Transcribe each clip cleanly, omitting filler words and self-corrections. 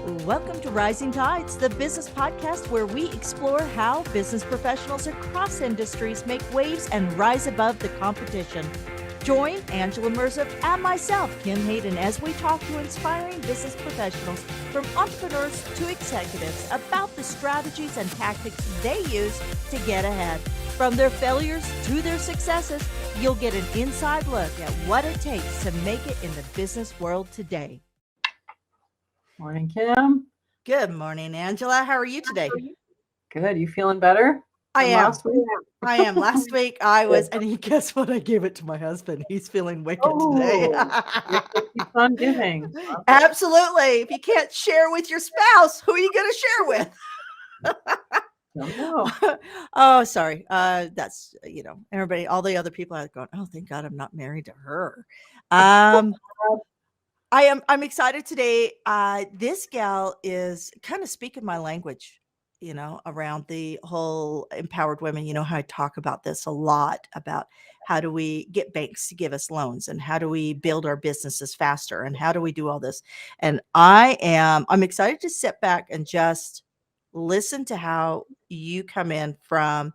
Welcome to Rising Tides, the business podcast where we explore how business professionals across industries make waves and rise above the competition. Join Angela Merziff and myself, Kim Hayden, as we talk to inspiring business professionals from entrepreneurs to executives about the strategies and tactics they use to get ahead. From their failures to their successes, you'll get an inside look at what it takes to make it in the business world today. Morning, Kim. Good morning, Angela. How are you today? Good. You feeling better? I am. Last week? I am. Last week I was, and guess what? I gave it to my husband. He's feeling wicked today. Keep on giving. Absolutely. If you can't share with your spouse, who are you going to share with? Oh, sorry. That's, everybody, all the other people are going, oh, thank God I'm not married to her. I'm excited today. This gal is kind of speaking my language, around the whole empowered women. You know how I talk about this a lot about how do we get banks to give us loans and how do we build our businesses faster and how do we do all this? And I'm excited to sit back and just listen to how you come in from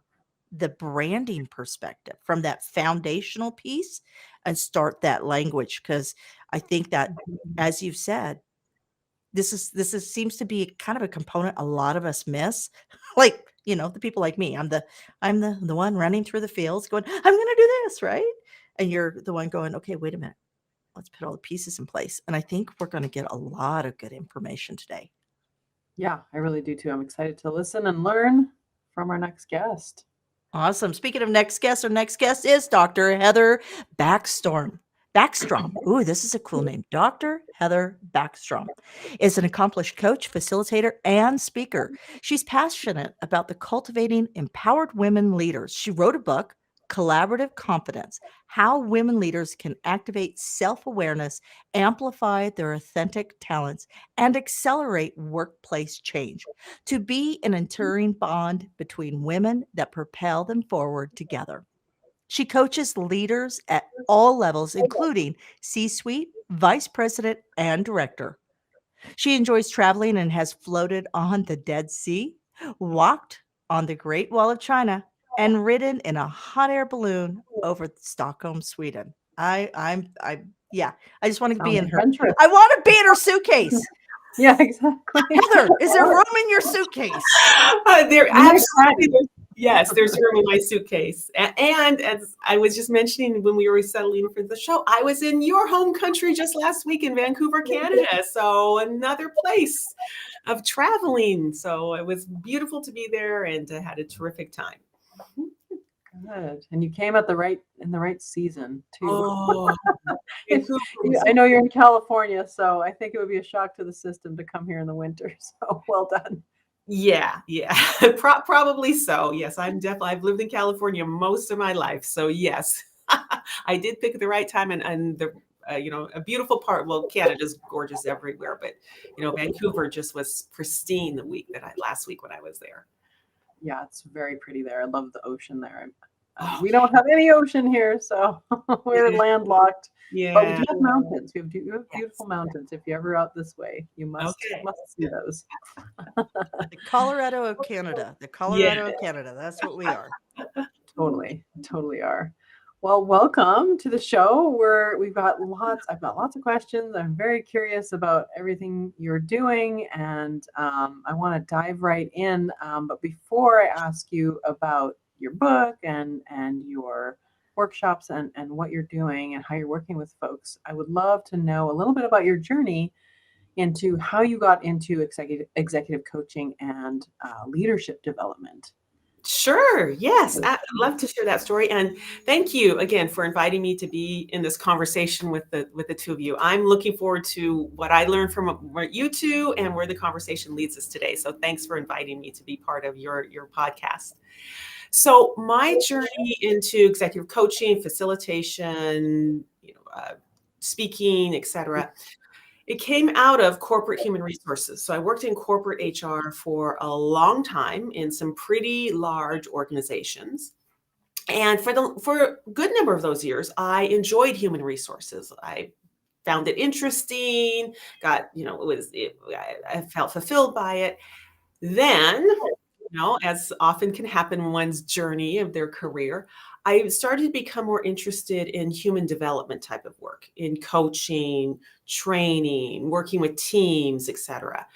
the branding perspective, from that foundational piece and start that language. Because I think that, as you've said, this seems to be kind of a component a lot of us miss. Like, the people like me, I'm the one running through the fields going, I'm going to do this, right? And you're the one going, okay, wait a minute. Let's put all the pieces in place. And I think we're going to get a lot of good information today. Yeah, I really do too. I'm excited to listen and learn from our next guest. Awesome. Speaking of next guest, our next guest is Dr. Heather Backstrom. Ooh, this is a cool name. Dr. Heather Backstrom is an accomplished coach, facilitator, and speaker. She's passionate about the cultivating empowered women leaders. She wrote a book, Collaborative Confidence: How Women Leaders Can Activate Self-Awareness, Amplify Their Authentic Talents, and Accelerate Workplace Change, to be an enduring bond between women that propel them forward together. She coaches leaders at all levels, including C-suite, vice president, and director. She enjoys traveling and has floated on the Dead Sea, walked on the Great Wall of China, and ridden in a hot air balloon over Stockholm, Sweden. I just want to be in her. I want to be in her suitcase. Yeah, exactly. Heather, is there room in your suitcase? There absolutely. Yes, there's room in my suitcase. And as I was just mentioning when we were settling for the show, I was in your home country just last week in Vancouver, Canada. So another place of traveling. So it was beautiful to be there and had a terrific time. Good. And you came in the right season too. Oh, I know you're in California, so I think it would be a shock to the system to come here in the winter. So well done. Yeah. Probably so. Yes, I've lived in California most of my life. So yes, I did pick the right time and the a beautiful part. Well, Canada's gorgeous everywhere, but Vancouver just was pristine last week when I was there. Yeah, it's very pretty there. I love the ocean there. We don't have any ocean here, so we're landlocked. Yeah, but we do have mountains. We have beautiful mountains. If you're ever out this way, you must see those. The Colorado of Canada. That's what we are. Totally are. Well, welcome to the show. I've got lots of questions. I'm very curious about everything you're doing, and I want to dive right in. But before I ask you about your book and your workshops and what you're doing and how you're working with folks, I would love to know a little bit about your journey into how you got into executive coaching and leadership development. Sure. Yes. I'd love to share that story. And thank you again for inviting me to be in this conversation with the two of you. I'm looking forward to what I learned from you two and where the conversation leads us today. So thanks for inviting me to be part of your podcast. So my journey into executive coaching, facilitation, speaking, etc., it came out of corporate human resources. So I worked in corporate HR for a long time in some pretty large organizations. And for a good number of those years, I enjoyed human resources. I found it interesting, I felt fulfilled by it. Then, as often can happen in one's journey of their career, I started to become more interested in human development type of work, in coaching, training, working with teams, etc.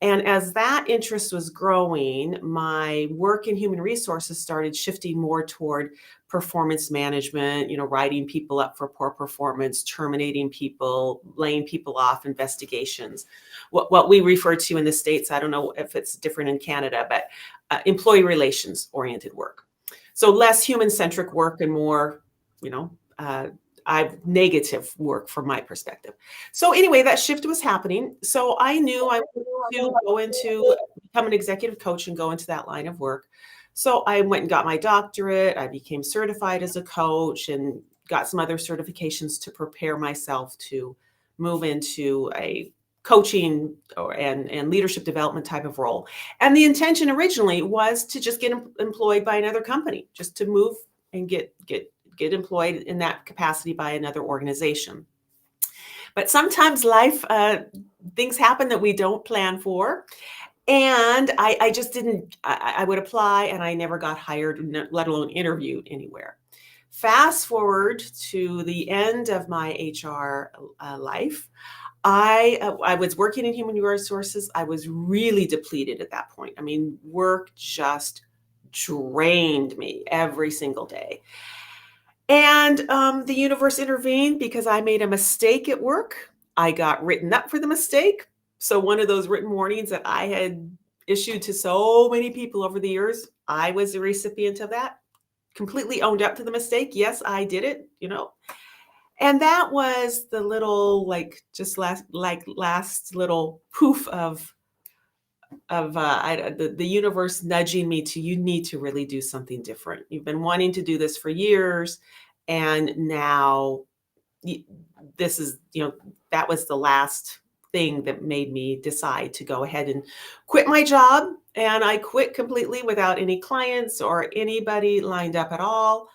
And as that interest was growing, my work in human resources started shifting more toward performance management, writing people up for poor performance, terminating people, laying people off, investigations. What we refer to in the States, I don't know if it's different in Canada, but employee relations oriented work. So less human-centric work and more, negative work from my perspective. So anyway, that shift was happening. So I knew I wanted to become an executive coach and go into that line of work. So I went and got my doctorate. I became certified as a coach and got some other certifications to prepare myself to move into a coaching and leadership development type of role. And the intention originally was to just get employed by another company, just to move and get employed in that capacity by another organization. But sometimes life, things happen that we don't plan for. And I just didn't, I would apply and I never got hired, let alone interviewed anywhere. Fast forward to the end of my HR life. I was working in human resources. I was really depleted at that point. I mean, work just drained me every single day. And the universe intervened because I made a mistake at work. I got written up for the mistake. So one of those written warnings that I had issued to so many people over the years, I was the recipient of that. Completely owned up to the mistake. Yes, I did it, And that was the little, last little poof of the universe nudging me to, you need to really do something different. You've been wanting to do this for years, and now this is, that was the last thing that made me decide to go ahead and quit my job. And I quit completely without any clients or anybody lined up at all.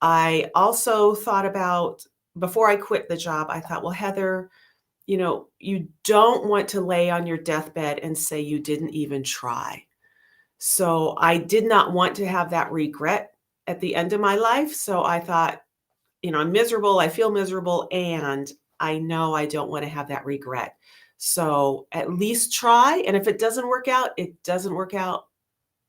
I also thought about, before I quit the job, I thought, well, Heather, you don't want to lay on your deathbed and say you didn't even try. So I did not want to have that regret at the end of my life. So I thought, I'm miserable, I feel miserable, and I know I don't want to have that regret. So at least try. And if it doesn't work out, it doesn't work out.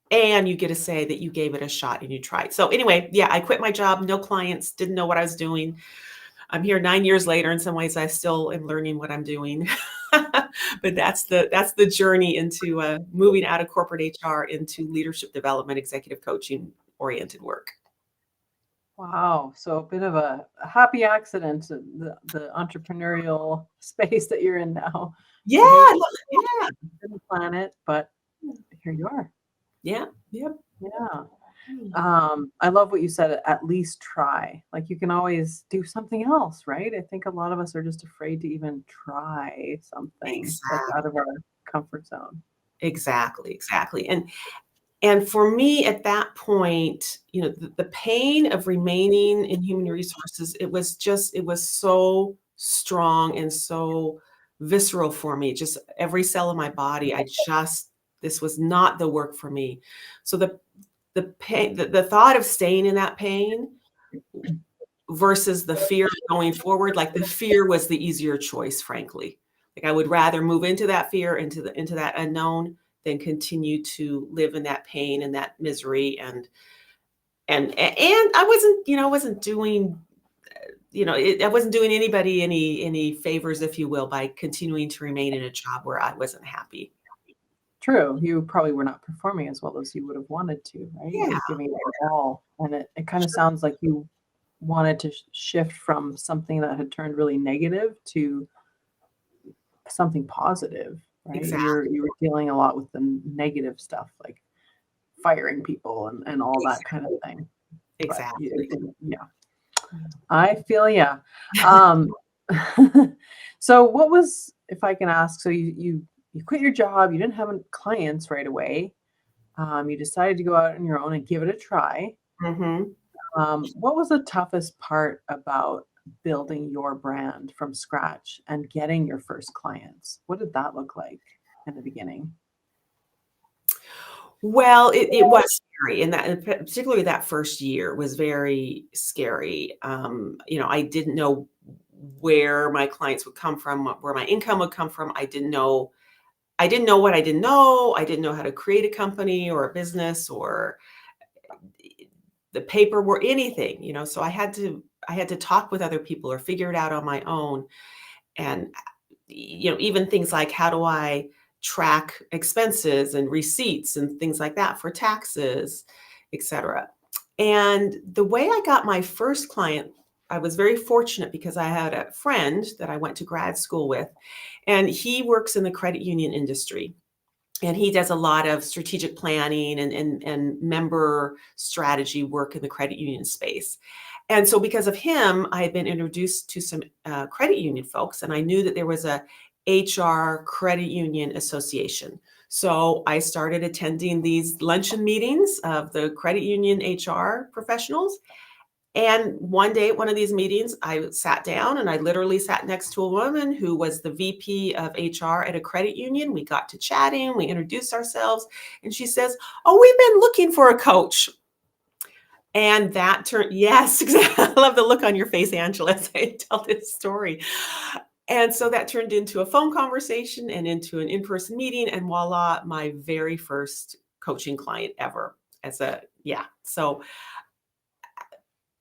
And you get to say that you gave it a shot and you tried. So anyway, yeah, I quit my job, no clients, didn't know what I was doing. I'm here 9 years later. In some ways, I still am learning what I'm doing. But that's the journey into moving out of corporate HR into leadership development, executive coaching oriented work. Wow. So a bit of a happy accident, the entrepreneurial space that you're in now. Yeah. Didn't plan it, but here you are. Yeah. Yep. Yeah. I love what you said, at least try. Like, you can always do something else, right? I think a lot of us are just afraid to even try something that's out of our comfort zone. Exactly. And for me at that point, the pain of remaining in human resources, it was so strong and so visceral for me. Just every cell in my body, this was not the work for me. So the pain, the thought of staying in that pain versus the fear of going forward, like the fear was the easier choice, frankly. Like, I would rather move into that fear, into that unknown, than continue to live in that pain and that misery. And I wasn't doing, I wasn't doing anybody any favors, if you will, by continuing to remain in a job where I wasn't happy. True. You probably were not performing as well as you would have wanted to, right? Yeah. You were giving it your all. And it kind of sounds like you wanted to shift from something that had turned really negative to something positive, right? Exactly. You were dealing a lot with the negative stuff, like firing people and all that kind of thing. Exactly. Yeah. I feel, yeah. So what was, if I can ask, so you quit your job, you didn't have any clients right away. You decided to go out on your own and give it a try. Mm-hmm. What was the toughest part about building your brand from scratch and getting your first clients? What did that look like in the beginning? Well, it was scary, and that particularly that first year was very scary. I didn't know where my clients would come from, where my income would come from. I didn't know what I didn't know. I didn't know how to create a company or a business or the paperwork, anything, So I had to talk with other people or figure it out on my own. And even things like, how do I track expenses and receipts and things like that for taxes, etc. And the way I got my first client, I was very fortunate because I had a friend that I went to grad school with, and he works in the credit union industry. And he does a lot of strategic planning and member strategy work in the credit union space. And so because of him, I had been introduced to some credit union folks, and I knew that there was a HR credit union association. So I started attending these luncheon meetings of the credit union HR professionals. And one day at one of these meetings, I sat down and I literally sat next to a woman who was the VP of HR at a credit union. We got to chatting, we introduced ourselves, and she says, "Oh, we've been looking for a coach." And that turned, yes, exactly. I love the look on your face, Angela, as I tell this story. And so that turned into a phone conversation and into an in-person meeting, and voila, my very first coaching client ever So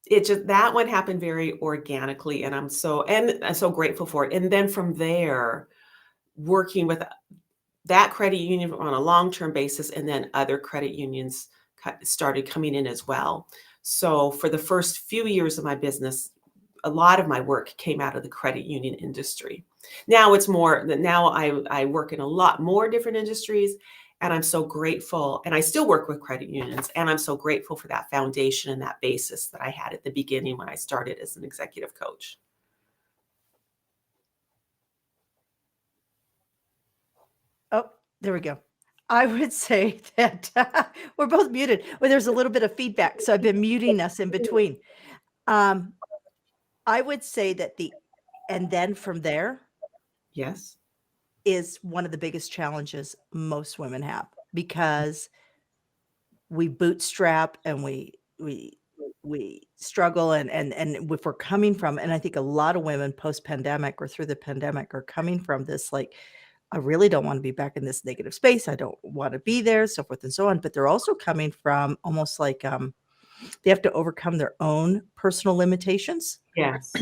that one happened very organically, and I'm so grateful for it. And then from there, working with that credit union on a long-term basis, and then other credit unions started coming in as well. So for the first few years of my business, a lot of my work came out of the credit union industry. Now I work in a lot more different industries, and I'm so grateful. And I still work with credit unions, and I'm so grateful for that foundation and that basis that I had at the beginning when I started as an executive coach. Oh, there we go. I would say that we're both muted. Well, there's a little bit of feedback, so I've been muting us in between. I would say that and then from there Yes. is one of the biggest challenges most women have, because we bootstrap and we struggle, and if we're coming from, and I think a lot of women post-pandemic or through the pandemic are coming from this, like, I really don't want to be back in this negative space. I don't want to be there, so forth and so on. But they're also coming from almost like they have to overcome their own personal limitations Yes.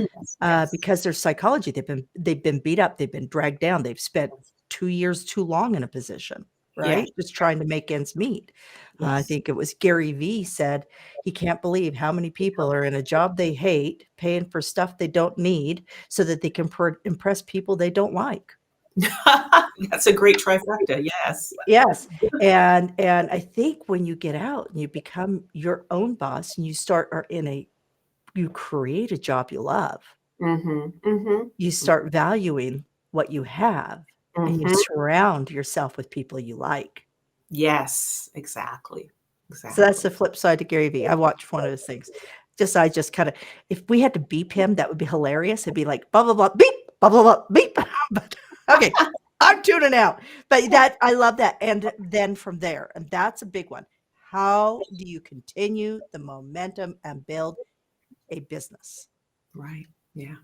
because their psychology, they've been beat up, they've been dragged down, they've spent 2 years too long in a position, right? Just trying to make ends meet. I Yes. think it was Gary Vee said he can't believe how many people are in a job they hate, paying for stuff they don't need so that they can impress people they don't like. That's a great trifecta. Yes. Yes. And I think when you get out and you become your own boss and you create a job you love, you start valuing what you have, and you surround yourself with people you like. Yes, exactly. So that's the flip side to Gary Vee. I watched one of his things. I just kind of, if we had to beep him, that would be hilarious. It'd be like, blah, blah, blah, beep, blah, blah, blah, beep. But okay, I'm tuning out. But I love that. And then from there, and that's a big one. How do you continue the momentum and build a business? Right. Yeah.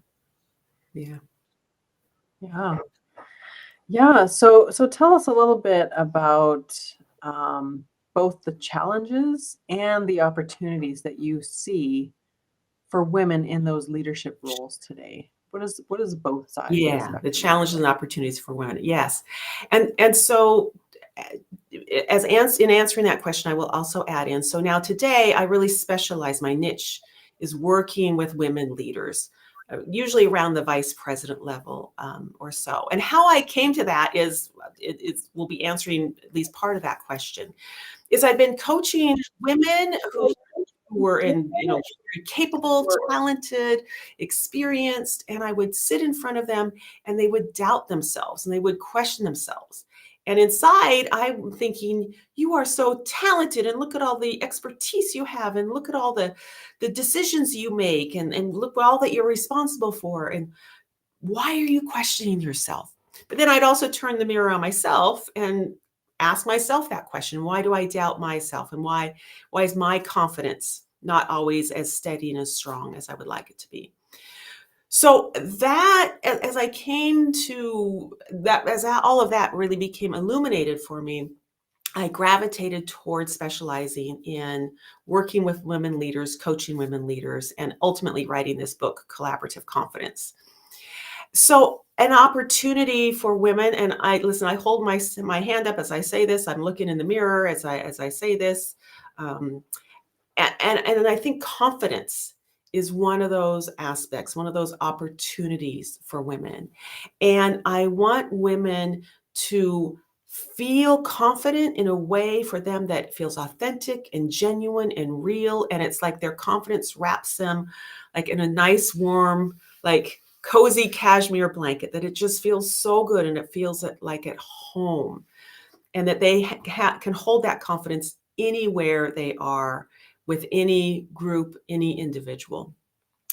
Yeah. Yeah. Yeah. So tell us a little bit about both the challenges and the opportunities that you see for women in those leadership roles today. What is both sides? Yeah, the challenges and opportunities for women. Yes. And so in answering that question, I will also add in. So now today, I really specialize. My niche is working with women leaders, usually around the vice president level or so. And how I came to that we'll be answering at least part of that question. Is I've been coaching women who were very capable, talented, experienced, and I would sit in front of them and they would doubt themselves and they would question themselves. And inside, I'm thinking, you are so talented, and look at all the expertise you have, and look at all the decisions you make, and look at all that you're responsible for. And why are you questioning yourself? But then I'd also turn the mirror on myself and ask myself that question. Why do I doubt myself? And why is my confidence not always as steady and as strong as I would like it to be? So that, as I came to that, as all of that really became illuminated for me, I gravitated towards specializing in working with women leaders, coaching women leaders, and ultimately writing this book, Collaborative Confidence. So an opportunity for women, and I hold my hand up as I say this. I'm looking in the mirror as I say this, and I think confidence is one of those aspects, one of those opportunities for women. And I want women to feel confident in a way for them that feels authentic and genuine and real. And it's like their confidence wraps them like in a nice, warm, like cozy cashmere blanket, that it just feels so good and it feels like at home, and that they can hold that confidence anywhere they are, with any group, any individual.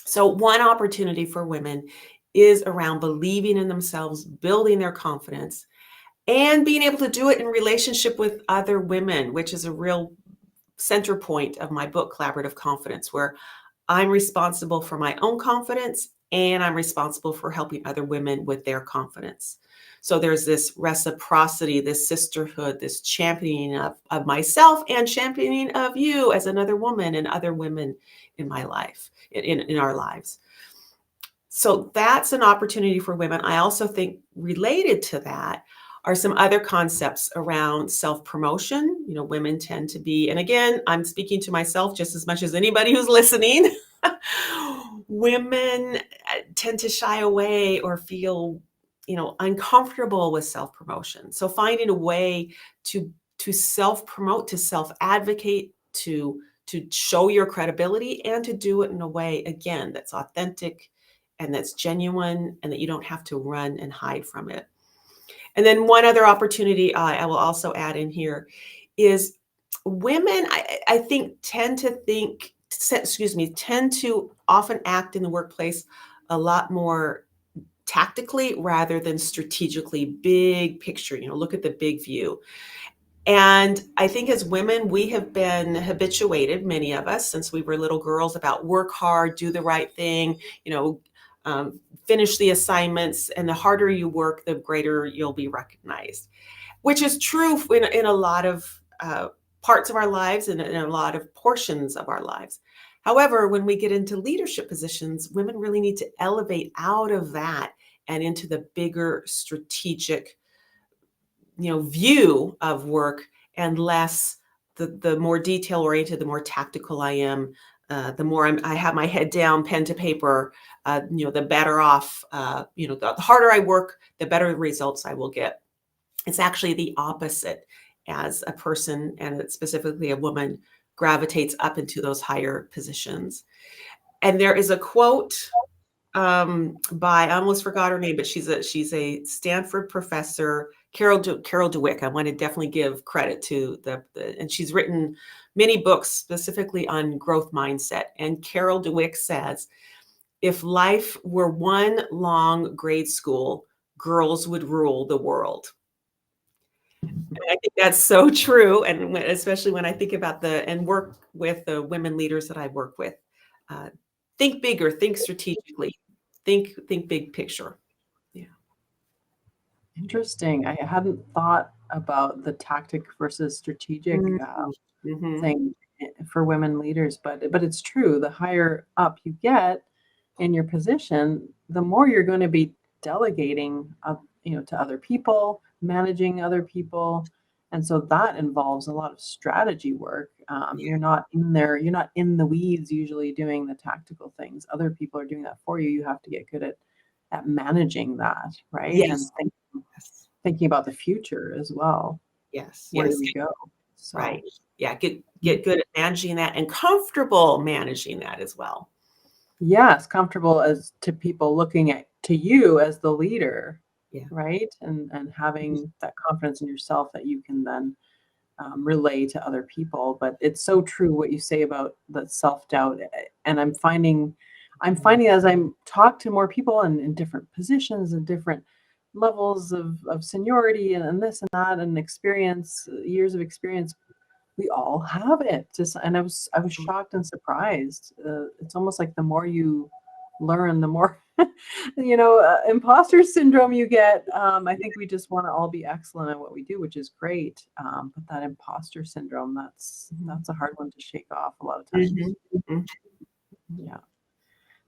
So one opportunity for women is around believing in themselves, building their confidence, and being able to do it in relationship with other women, which is a real center point of my book, Collaborative Confidence, where I'm responsible for my own confidence and I'm responsible for helping other women with their confidence. So there's this reciprocity, this sisterhood, this championing of myself and championing of you as another woman and other women in my life, in our lives. So that's an opportunity for women. I also think related to that are some other concepts around self-promotion. You know, women tend to be, and again, I'm speaking to myself just as much as anybody who's listening. Women tend to shy away or feel, uncomfortable with self-promotion. So finding a way to self-promote, to self-advocate, to show your credibility, and to do it in a way, again, that's authentic and that's genuine, and that you don't have to run and hide from it. And then one other opportunity I will also add in here is women, I think, tend to often act in the workplace a lot more tactically rather than strategically, big picture, look at the big view. And I think as women, we have been habituated, many of us, since we were little girls, about work hard, do the right thing, finish the assignments, and the harder you work, the greater you'll be recognized, which is true in a lot of parts of our lives and in a lot of portions of our lives. However, when we get into leadership positions, women really need to elevate out of that and into the bigger strategic, view of work, and less the more detail oriented, the more tactical I am, the more I have my head down, pen to paper, the better off, the harder I work, the better results I will get. It's actually the opposite as a person, and specifically a woman, gravitates up into those higher positions. And there is a quote by, I almost forgot her name, but she's a Stanford professor, Carol Dweck. I want to definitely give credit to and she's written many books specifically on growth mindset. And Carol Dweck says, if life were one long grade school, girls would rule the world. And I think that's so true. And especially when I think about and work with the women leaders that I work with, think bigger, think strategically, think big picture. Yeah. Interesting. I hadn't thought about the tactic versus strategic thing for women leaders, but it's true. The higher up you get in your position, the more you're going to be delegating to other people, managing other people. And so that involves a lot of strategy work. You're not in there, you're not in the weeds usually doing the tactical things. Other people are doing that for you. You have to get good at managing that, right? Yes. And thinking about the future as well. Yes. Where do we go? So. Right. Yeah. Get good at managing that, and comfortable managing that as well. Yes, comfortable as to people looking to you as the leader. right? And having that confidence in yourself that you can then relay to other people. But it's so true what you say about the self-doubt. And I'm finding as I'm talk to more people in different positions and different levels of seniority and this and that and experience, years of experience, we all have it. And I was shocked and surprised. It's almost like the more you learn, the more imposter syndrome you get. I think we just want to all be excellent at what we do, which is great. But that imposter syndrome, that's a hard one to shake off a lot of times. Mhm. Yeah.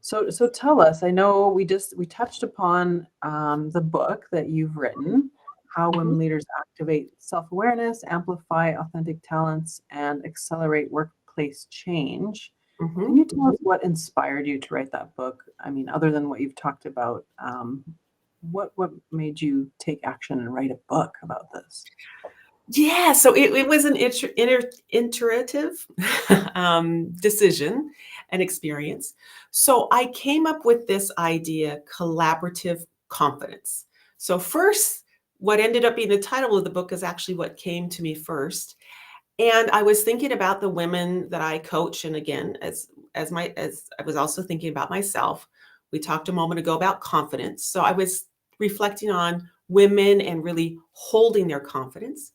So tell us, I know we touched upon the book that you've written, How Women Leaders Activate Self-Awareness, Amplify Authentic Talents, and Accelerate Workplace Change. Can you tell us what inspired you to write that book? I mean, other than what you've talked about, what made you take action and write a book about this? Yeah, so it was an iterative decision and experience. So I came up with this idea, collaborative confidence. So first, what ended up being the title of the book is actually what came to me first. And I was thinking about the women that I coach, and again, as I was also thinking about myself. We talked a moment ago about confidence. So I was reflecting on women and really holding their confidence.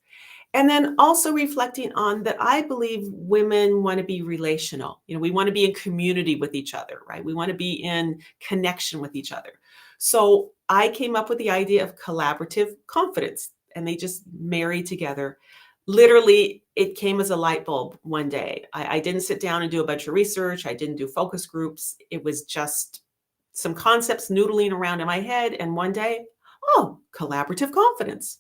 And then also reflecting on that I believe women want to be relational. We want to be in community with each other, right? We want to be in connection with each other. So I came up with the idea of collaborative confidence, and they just marry together. Literally, it came as a light bulb one day. I didn't sit down and do a bunch of research. I didn't do focus groups. It was just some concepts noodling around in my head. And one day, oh, collaborative confidence.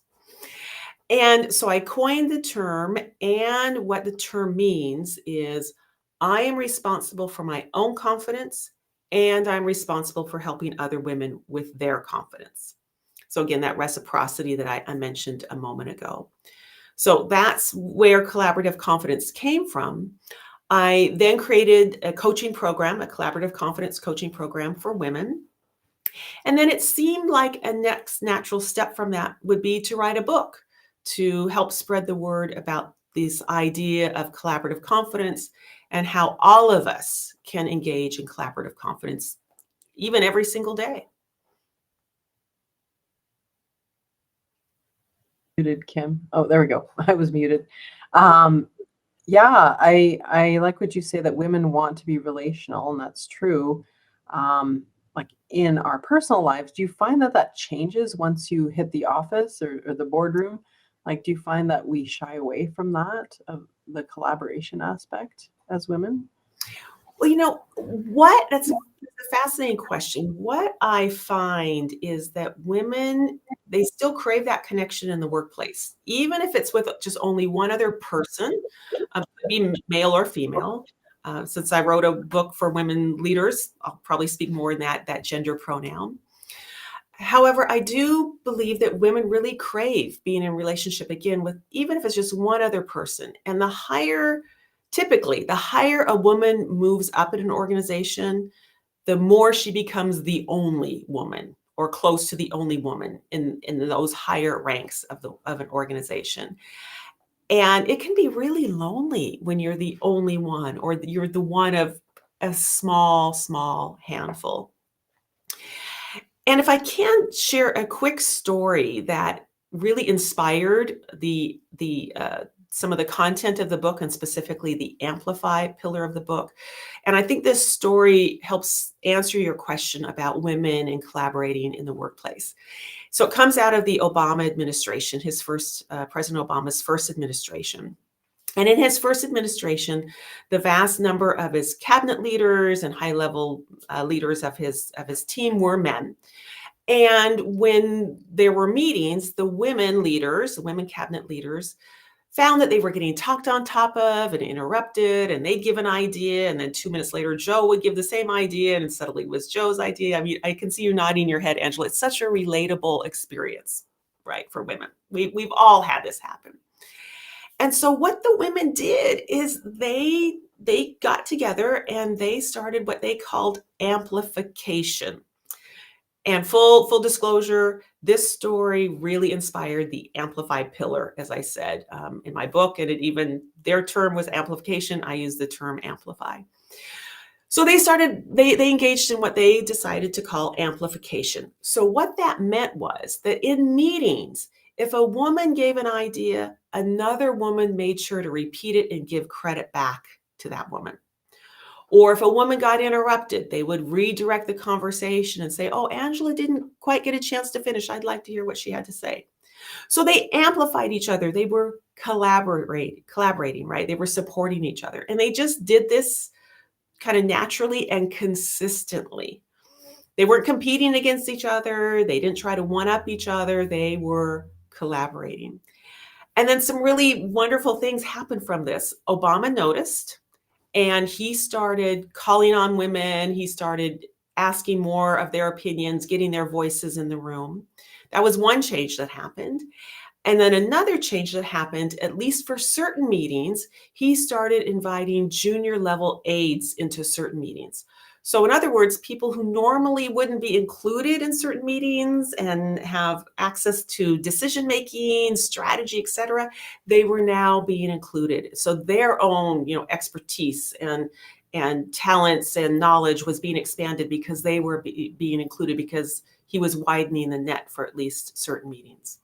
And so I coined the term, and what the term means is I am responsible for my own confidence, and I'm responsible for helping other women with their confidence. So again, that reciprocity that I mentioned a moment ago. So that's where collaborative confidence came from. I then created a coaching program, a collaborative confidence coaching program for women. And then it seemed like a next natural step from that would be to write a book to help spread the word about this idea of collaborative confidence and how all of us can engage in collaborative confidence, even every single day. Muted, Kim. Oh, there we go. I was muted. Yeah, I like what you say, that women want to be relational, and that's true. Like in our personal lives, do you find that changes once you hit the office or the boardroom? Like, do you find that we shy away from that, of the collaboration aspect as women? Well, that's a fascinating question. What I find is that women, they still crave that connection in the workplace, even if it's with just only one other person, could be male or female. Since I wrote a book for women leaders, I'll probably speak more in that gender pronoun. However, I do believe that women really crave being in a relationship again with, even if it's just one other person. And typically, the higher a woman moves up in an organization, the more she becomes the only woman or close to the only woman in those higher ranks of an organization. And it can be really lonely when you're the only one, or you're the one of a small handful. And if I can share a quick story that really inspired some of the content of the book, and specifically the amplify pillar of the book. And I think this story helps answer your question about women and collaborating in the workplace. So it comes out of the Obama administration, President Obama's first administration. And in his first administration, the vast number of his cabinet leaders and high-level leaders of his team were men. And when there were meetings, the women cabinet leaders, found that they were getting talked on top of and interrupted, and they'd give an idea, and then 2 minutes later, Joe would give the same idea, and suddenly it was Joe's idea. I mean, I can see you nodding your head, Angela. It's such a relatable experience, right, for women. We've all had this happen. And so what the women did is they got together and they started what they called amplification. And full disclosure, This story really inspired the amplify pillar, as I said in my book, and their term was amplification. I use the term amplify. So they engaged in what they decided to call amplification. So what that meant was that in meetings, if a woman gave an idea, another woman made sure to repeat it and give credit back to that woman. Or if a woman got interrupted, they would redirect the conversation and say, oh, Angela didn't quite get a chance to finish. I'd like to hear what she had to say. So they amplified each other. They were collaborating, right? They were supporting each other. And they just did this kind of naturally and consistently. They weren't competing against each other. They didn't try to one-up each other. They were collaborating. And then some really wonderful things happened from this. Obama noticed, and he started calling on women. He started asking more of their opinions, getting their voices in the room. That was one change that happened. And then another change that happened, at least for certain meetings, he started inviting junior level aides into certain meetings. So in other words, people who normally wouldn't be included in certain meetings and have access to decision-making, strategy, et cetera, they were now being included. So their own, expertise and talents and knowledge was being expanded because they were being included because he was widening the net for at least certain meetings.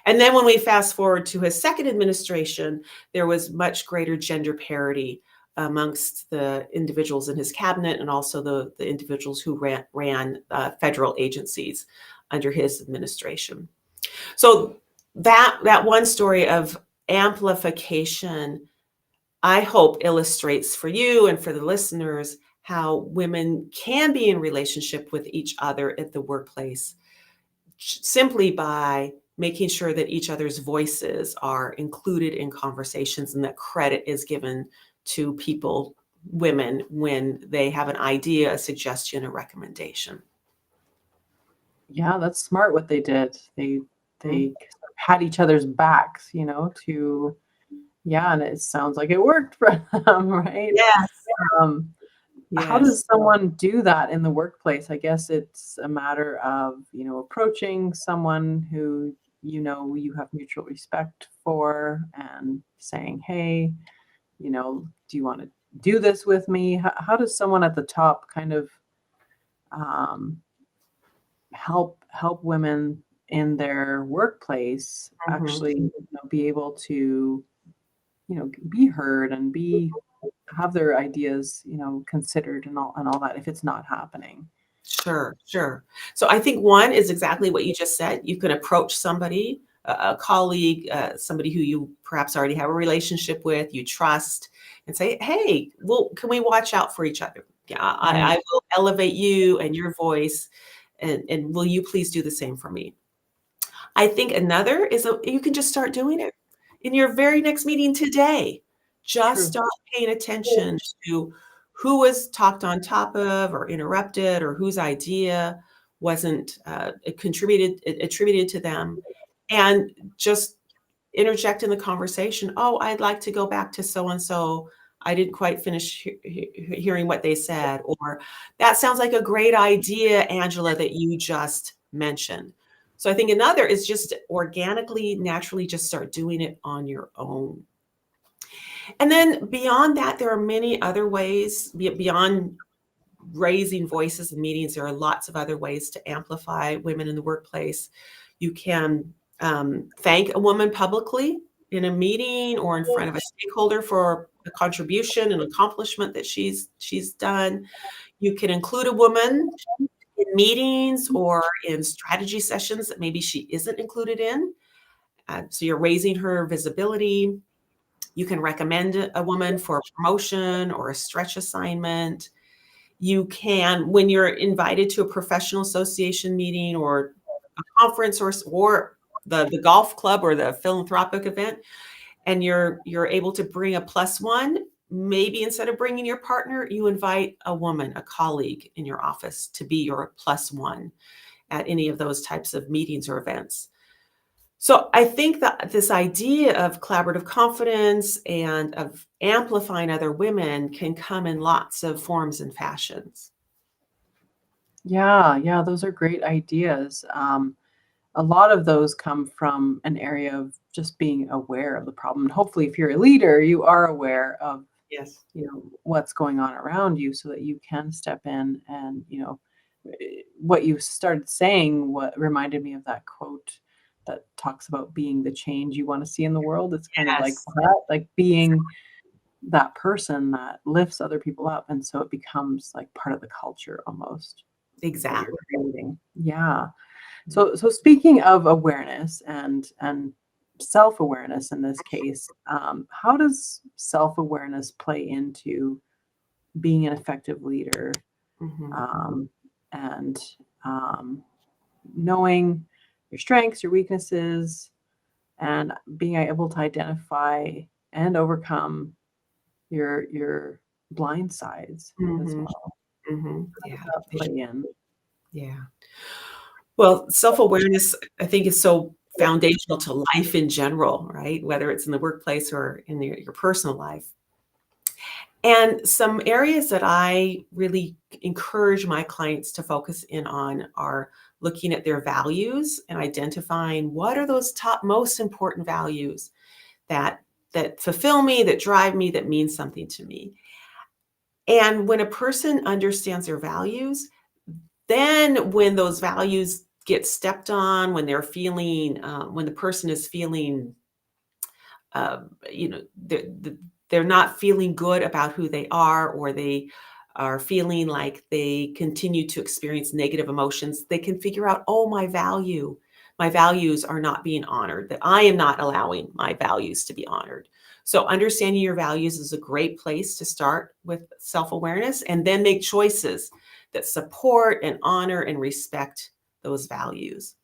And then when we fast forward to his second administration, there was much greater gender parity amongst the individuals in his cabinet and also the individuals who ran federal agencies under his administration. So that one story of amplification, I hope, illustrates for you and for the listeners how women can be in relationship with each other at the workplace simply by making sure that each other's voices are included in conversations and that credit is given to women, when they have an idea, a suggestion, a recommendation. Yeah, that's smart what they did. They had each other's backs, and it sounds like it worked for them, right? Yes. How does someone do that in the workplace? I guess it's a matter of, approaching someone who, you have mutual respect for and saying, hey, do you want to do this with me? How does someone at the top kind of help women in their workplace actually be able to, be heard and have their ideas, considered and all that if it's not happening? Sure. So I think one is exactly what you just said. You can approach somebody, a colleague, somebody who you perhaps already have a relationship with, you trust, and say, hey, well, can we watch out for each other? Yeah, I will elevate you and your voice, and will you please do the same for me? I think another is you can just start doing it in your very next meeting today. Just start paying attention to who was talked on top of or interrupted, or whose idea wasn't attributed to them, and just interject in the conversation. Oh, I'd like to go back to so-and-so. I didn't quite finish hearing what they said. Or that sounds like a great idea, Angela, that you just mentioned. So I think another is just organically, naturally just start doing it on your own. And then beyond that, there are many other ways beyond raising voices in meetings. There are lots of other ways to amplify women in the workplace. You can thank a woman publicly in a meeting or in front of a stakeholder for a contribution and accomplishment that she's done. You can include a woman in meetings or in strategy sessions that maybe she isn't included in. So you're raising her visibility. You can recommend a woman for a promotion or a stretch assignment. You can, when you're invited to a professional association meeting or a conference or the golf club or the philanthropic event, and you're able to bring a +1, maybe instead of bringing your partner, you invite a woman, a colleague in your office to be your +1 at any of those types of meetings or events. So I think that this idea of collaborative confidence and of amplifying other women can come in lots of forms and fashions. Yeah, those are great ideas. a lot of those come from an area of just being aware of the problem. And hopefully, if you're a leader, you are aware of, Yes. what's going on around you so that you can step in. And, what you started saying, what reminded me of that quote that talks about being the change you want to see in the world. It's kind of like Yes. that, like being that person that lifts other people up. And so it becomes like part of the culture almost that Exactly. you're creating. Yeah. So speaking of awareness and self-awareness in this case, how does self-awareness play into being an effective leader, Mhm. and knowing your strengths, your weaknesses, and being able to identify and overcome your blind sides as Mhm. well? Mhm. How does Yeah. that play in? Yeah. Well, self-awareness, I think, is so foundational to life in general, right? Whether it's in the workplace or in your personal life. And some areas that I really encourage my clients to focus in on are looking at their values and identifying what are those top most important values that fulfill me, that drive me, that mean something to me. And when a person understands their values, then when those values get stepped on, when they're feeling, when the person is feeling, you know, they're not feeling good about who they are, or they are feeling like they continue to experience negative emotions, they can figure out, oh, my values are not being honored, that I am not allowing my values to be honored. So understanding your values is a great place to start with self-awareness, and then make choices that support and honor and respect those values.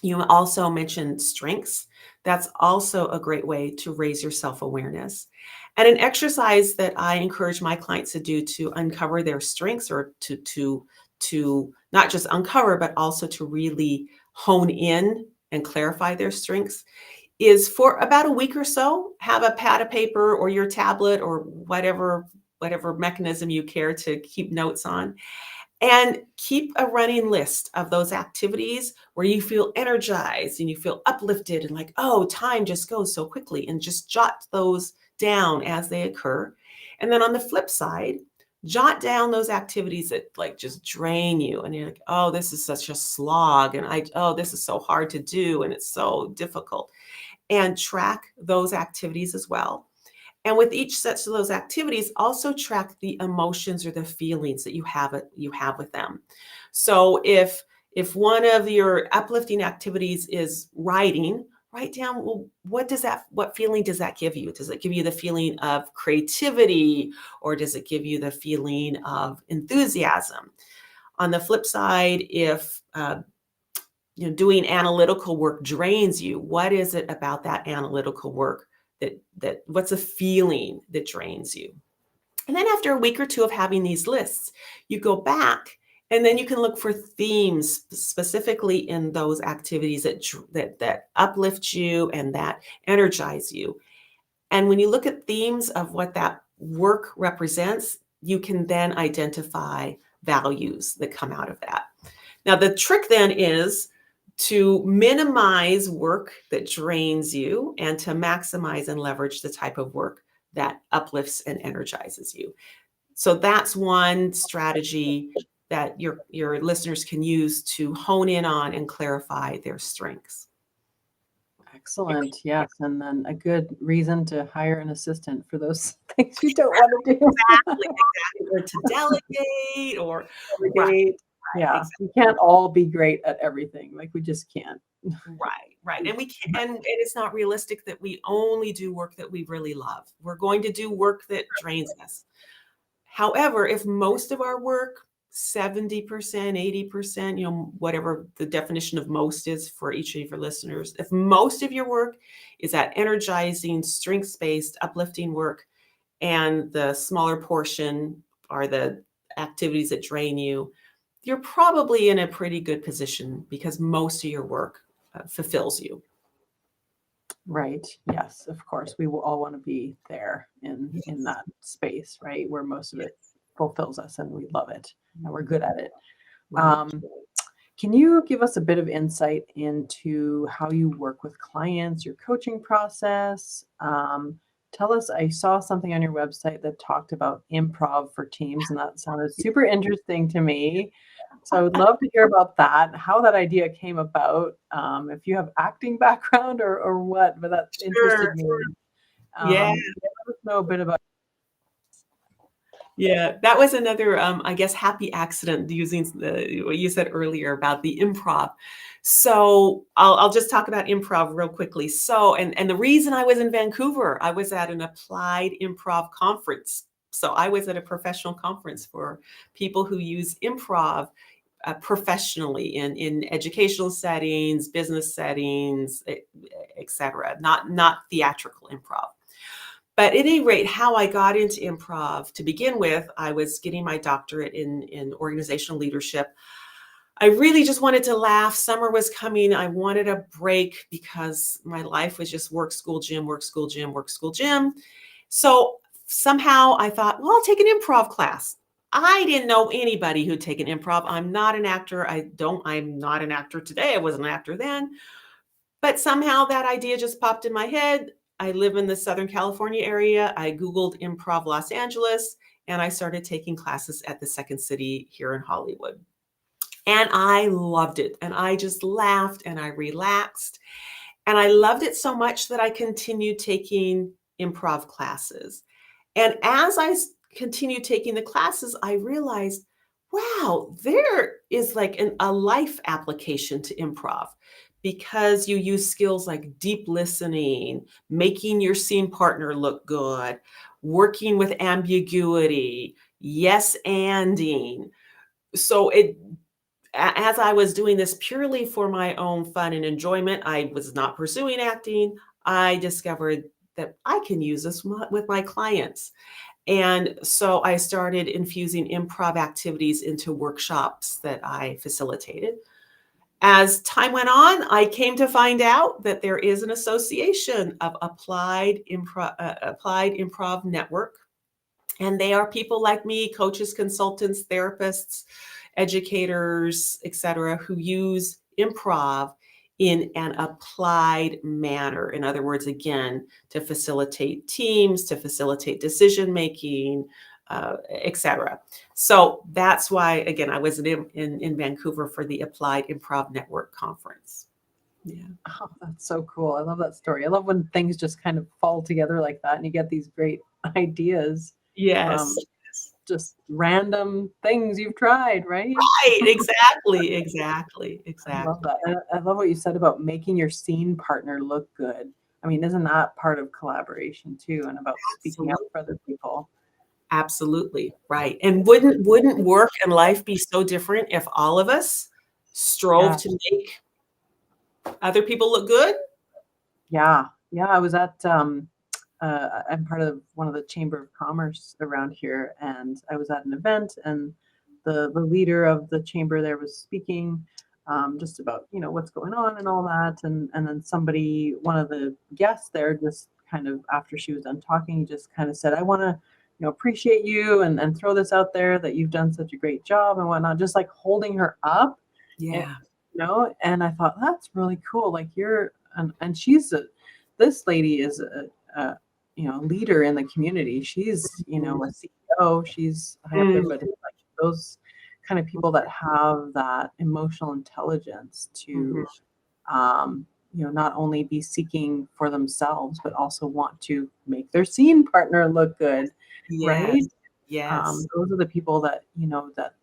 You also mentioned strengths. That's also a great way to raise your self-awareness. And an exercise that I encourage my clients to do to uncover their strengths, or to not just uncover, but also to really hone in and clarify their strengths, is for about a week or so, have a pad of paper or your tablet or whatever mechanism you care to keep notes on, and keep a running list of those activities where you feel energized and you feel uplifted and like, oh, time just goes so quickly, and just jot those down as they occur. And then on the flip side, jot down those activities that like just drain you. And you're like, oh, this is such a slog. And oh, this is so hard to do. And it's so difficult. And track those activities as well. And with each set of those activities, also track the emotions or the feelings that you have with them. So if one of your uplifting activities is writing, write down, well, what feeling does that give you? Does it give you the feeling of creativity, or does it give you the feeling of enthusiasm? On the flip side, if doing analytical work drains you, what is it about that analytical work that what's a feeling that drains you? And then after a week or two of having these lists, you go back, and then you can look for themes specifically in those activities that uplift you and that energize you. And when you look at themes of what that work represents, you can then identify values that come out of that. Now, the trick then is to minimize work that drains you, and to maximize and leverage the type of work that uplifts and energizes you. So that's one strategy that your listeners can use to hone in on and clarify their strengths. Excellent. Yes. And then a good reason to hire an assistant for those things you don't want to do. Exactly. Or to delegate, or right, Delegate. Yeah. exactly. We can't all be great at everything. Like we just can't. Right. And we can, and it's not realistic that we only do work that we really love. We're going to do work that drains us. However, if most of our work, 70%, 80%, whatever the definition of most is for each of your listeners, if most of your work is that energizing, strengths-based, uplifting work, and the smaller portion are the activities that drain you, you're probably in a pretty good position, because most of your work fulfills you. Right. Yes. Of course. We will all want to be there in Yes. that space, right? Where most of Yes. it fulfills us and we love it and we're good at it. Right. Um, Can you give us a bit of insight into how you work with clients, your coaching process? Tell us, I saw something on your website that talked about improv for teams, and that sounded super interesting to me. So I would love to hear about that, how that idea came about, if you have acting background or what, but that Sure. interested me. Yeah. Let us know a bit about. Yeah, that was another, I guess, happy accident using what you said earlier about the improv. So I'll just talk about improv real quickly. So, and the reason I was in Vancouver, I was at an applied improv conference. So I was at a professional conference for people who use improv professionally in educational settings, business settings, et cetera, not theatrical improv. But at any rate, how I got into improv to begin with, I was getting my doctorate in organizational leadership. I really just wanted to laugh. Summer was coming. I wanted a break because my life was just work, school, gym, work, school, gym, work, school, gym. So somehow I thought, well, I'll take an improv class. I didn't know anybody who'd taken improv. I'm not an actor. I'm not an actor today. I wasn't an actor then. But somehow that idea just popped in my head. I live in the Southern California area. I Googled improv Los Angeles, and I started taking classes at the Second City here in Hollywood. And I loved it. And I just laughed and I relaxed. And I loved it so much that I continued taking improv classes. And as I continued taking the classes, I realized, wow, there is like a life application to improv because you use skills like deep listening, making your scene partner look good, working with ambiguity, yes anding. So as I was doing this purely for my own fun and enjoyment, I was not pursuing acting. I discovered that I can use this with my clients. And so I started infusing improv activities into workshops that I facilitated. As time went on, I came to find out that there is an association of applied improv network. And they are people like me, coaches, consultants, therapists, educators, etc., who use improv in an applied manner. In other words, again, to facilitate teams, to facilitate decision making, etc. So that's why, again, I was in Vancouver for the Applied Improv Network conference. Yeah. Oh, that's so cool. I love that story. I love when things just kind of fall together like that and you get these great ideas Yes. from just random things you've tried, right? Right. Exactly. I love that. And I love what you said about making your scene partner look good. I mean, isn't that part of collaboration too, and about speaking up for other people? Absolutely. Right. And wouldn't work and life be so different if all of us strove Yeah. to make other people look good? Yeah. Yeah. I was at I'm part of one of the Chamber of Commerce around here, and I was at an event, and the leader of the chamber there was speaking just about what's going on and all that, and then one of the guests there, just kind of after she was done talking, just kind of said, I want to appreciate you and throw this out there that you've done such a great job and whatnot, just like holding her up. Yeah. And I thought that's really cool. Like and she's this lady is a leader in the community. She's a CEO. She's high up there, but it's like those kind of people that have that emotional intelligence to not only be seeking for themselves but also want to make their scene partner look good. Right? Yes. Yes. Those are the people that that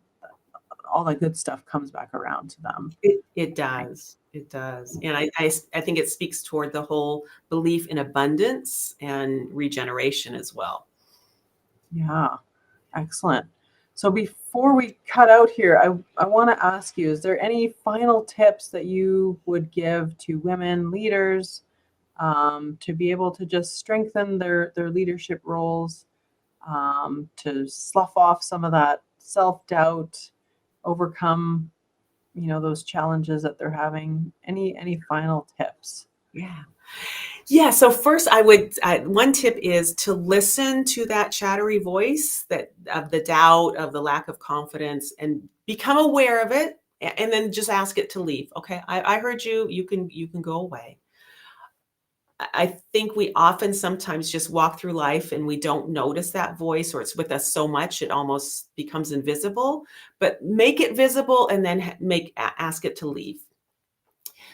all that good stuff comes back around to them. It does. It does. And I think it speaks toward the whole belief in abundance and regeneration as well. Yeah. Excellent. So before we cut out here, I want to ask you, is there any final tips that you would give to women leaders to be able to just strengthen their leadership roles, to slough off some of that self-doubt, overcome those challenges that they're having? Any final tips? Yeah. So first, one tip is to listen to that chattery voice, that of the doubt, of the lack of confidence, and become aware of it. and then just ask it to leave. Okay, I heard you. You can go away. I think we often sometimes just walk through life and we don't notice that voice, or it's with us so much it almost becomes invisible. But make it visible and then ask it to leave.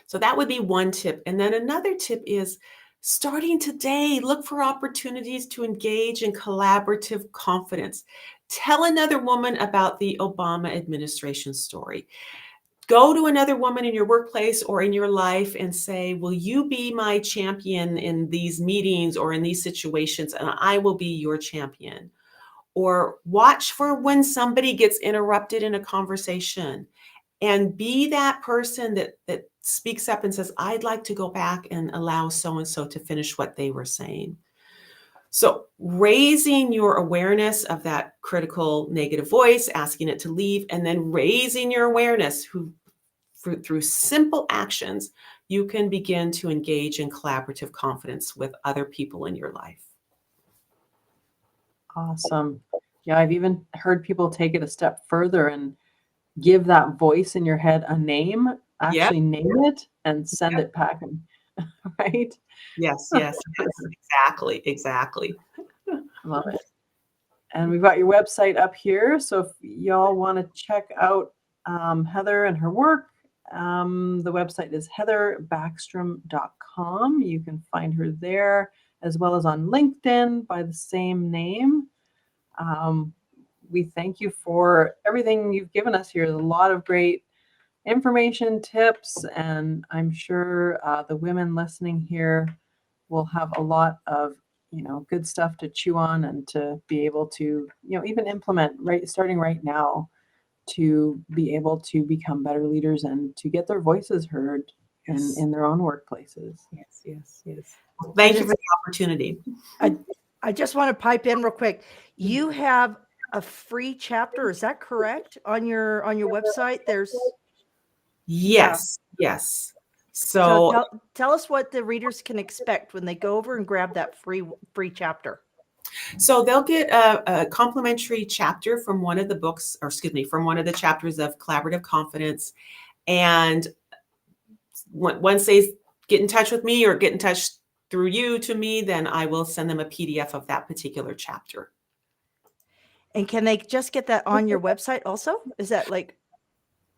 So that would be one tip. And then another tip is starting today, look for opportunities to engage in collaborative confidence. Tell another woman about the Obama administration story. Go to another woman in your workplace or in your life and say, will you be my champion in these meetings or in these situations? And I will be your champion. Or watch for when somebody gets interrupted in a conversation and be that person that speaks up and says, I'd like to go back and allow so-and-so to finish what they were saying. So raising your awareness of that critical negative voice, asking it to leave, and then raising your awareness through simple actions, you can begin to engage in collaborative confidence with other people in your life. Awesome. Yeah, I've even heard people take it a step further and give that voice in your head a name, actually name it and send it back, right? Yes, exactly. Love it. And we've got your website up here. So if y'all want to check out Heather and her work, the website is heatherbackstrom.com. You can find her there, as well as on LinkedIn by the same name. We thank you for everything you've given us here. There's a lot of great information, tips, and I'm sure the women listening here will have a lot of good stuff to chew on and to be able to even implement starting right now, to be able to become better leaders and to get their voices heard in their own workplaces. Yes. Well, thank you for the opportunity. I just want to pipe in real quick. You have a free chapter, is that correct? On your website, there's yes. So tell us what the readers can expect when they go over and grab that free chapter. So they'll get a complimentary chapter from one of the books, from one of the chapters of Collaborative Confidence. And once they get in touch with me or get in touch through you to me, then I will send them a PDF of that particular chapter. And can they just get that on your website also? Is that like...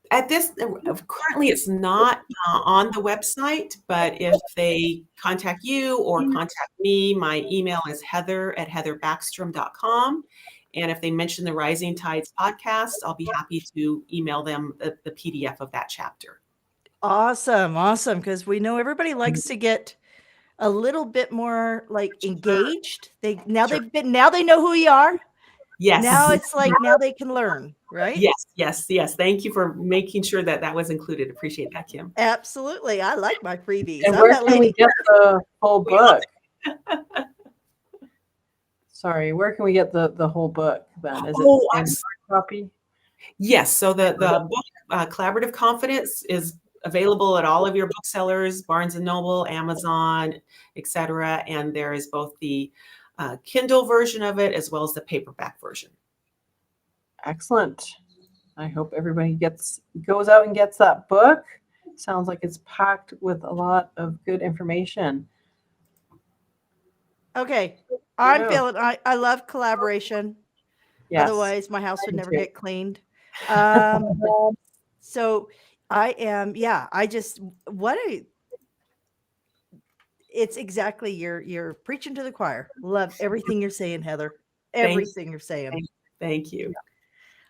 Currently it's not on the website, but if they contact you or contact me, my email is heather@heatherbackstrom.com. And if they mention the Rising Tides podcast, I'll be happy to email them the PDF of that chapter. Awesome. Because we know everybody likes to get a little bit more engaged. They know who you are. Yes. Now it's now they can learn, right? Yes. Thank you for making sure that was included. Appreciate that, Kim. Absolutely. I like my freebies. And where can we get the whole book? Sorry, where can we get the whole book then? Is it in hard copy? Yes. So the book, Collaborative Confidence, is available at all of your booksellers, Barnes & Noble, Amazon, etc. And there is both the Kindle version of it as well as the paperback version. Excellent. I hope everybody goes out and gets that book. Sounds like it's packed with a lot of good information. Okay. I love collaboration. Yes. Otherwise my house would never get cleaned. So I am, it's exactly, you're preaching to the choir. Love everything you're saying, Heather. Everything you're saying. Thank you.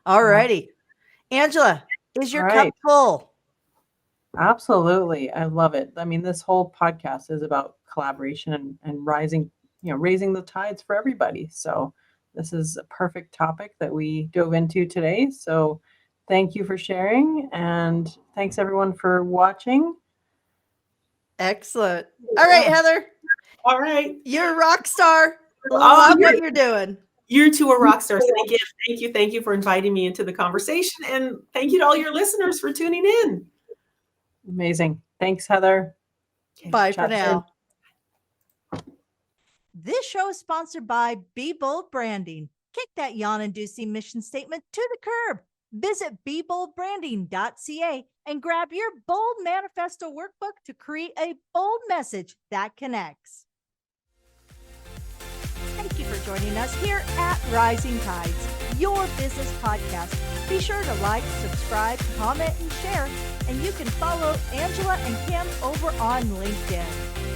All righty. Angela, is your cup full? Absolutely. I love it. I mean, this whole podcast is about collaboration and raising the tides for everybody. So this is a perfect topic that we dove into today. So thank you for sharing, and thanks everyone for watching. Excellent. All right, Heather. All right. You're a rock star. Love what you're doing. You two are rock stars. And again, thank you for inviting me into the conversation. And thank you to all your listeners for tuning in. Amazing. Thanks, Heather. Okay, bye for now. This show is sponsored by Be Bold Branding. Kick that yawn-inducing mission statement to the curb. Visit BeBoldBranding.ca and grab your Bold Manifesto Workbook to create a bold message that connects. Thank you for joining us here at Rising Tides, your business podcast. Be sure to like, subscribe, comment, and share. And you can follow Angela and Kim over on LinkedIn.